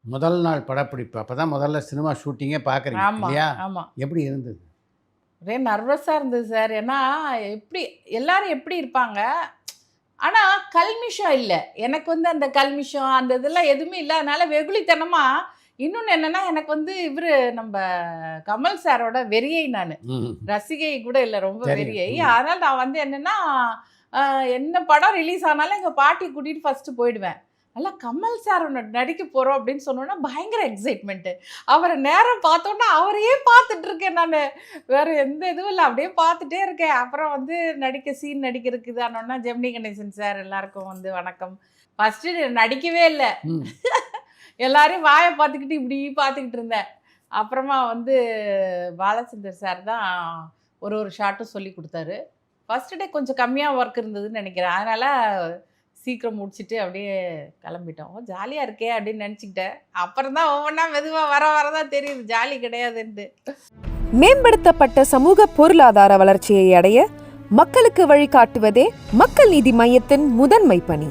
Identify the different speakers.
Speaker 1: முதல் நாள் படப்பிடிப்பு. அப்பதான் முதல்ல சினிமா ஷூட்டிங்கே பார்க்குறீங்க
Speaker 2: ஆமா,
Speaker 1: இல்லையா?
Speaker 2: ஆமா.
Speaker 1: எப்படி இருந்தது?
Speaker 2: ஒரே நர்வஸா இருந்தது சார். ஏன்னா, எப்படி எல்லாரும் எப்படி இருப்பாங்க? ஆனா, கல்மிஷம் இல்ல. எனக்கு வந்து அந்த கல்மிஷம், அந்த இதெல்லாம் எதுவுமே இல்லாதனால வெகுளித்தனமா இன்னொன்னு என்னன்னா, எனக்கு வந்து இவரு நம்ப கமல் சாரோட வெறியை நானு.
Speaker 1: ம்.
Speaker 2: ரசிகை கூட இல்ல, ரொம்ப
Speaker 1: தெரியும்.
Speaker 2: வெறியை.
Speaker 1: ம்.
Speaker 2: அதனால நான் வந்து என்னன்னா, என்ன படம் ரிலீஸ் ஆனாலும் எங்க பாட்டிய கூட்டிட்டு ஃபர்ஸ்ட்டு போயிடுவேன். நல்லா கமல் சார் நடிக்க போறோம் அப்படின்னு சொன்னோன்னா பயங்கர எக்ஸைட்மெண்ட்டு. அவரை நேரா பார்த்தோன்னா அவரையே பார்த்துட்டு இருக்கேன் நானு. வேற எந்த இதுவும் இல்ல. அப்படியே பார்த்துட்டே இருக்கேன். அப்புறம் வந்து சீன் நடிக்கிறதுக்கு இதானோன்னா, ஜெமினி கணேசன் சார் எல்லாருக்கும் வந்து வணக்கம். ஃபர்ஸ்ட்டு நடிக்கவே இல்ல.
Speaker 1: ம்.
Speaker 2: எல்லாரையும் வாயை பார்த்துக்கிட்டு இப்படி பார்த்துக்கிட்டு இருந்தேன். அப்புறமா வந்து பாலச்சந்தர் சார் தான் ஒரு ஷாட்டும் சொல்லி கொடுத்தாரு. ஃபர்ஸ்ட் டே கொஞ்சம் கம்மியாக ஒர்க் இருந்ததுன்னு நினைக்கிறேன். அதனால சீக்கிரம் முடிச்சுட்டு அப்படியே கிளம்பிட்டோம். ஜாலியாக இருக்கே அப்படின்னு நினச்சிக்கிட்டேன். அப்புறம் தான் ஒவ்வொன்றா மெதுவாக வர தான் தெரியுது ஜாலி கிடையாதுன்ட்டு.
Speaker 3: மேம்படுத்தப்பட்ட சமூக பொருளாதார வளர்ச்சியை அடைய மக்களுக்கு வழிகாட்டுவதே மக்கள் நீதி மையத்தின் முதன்மை பணி.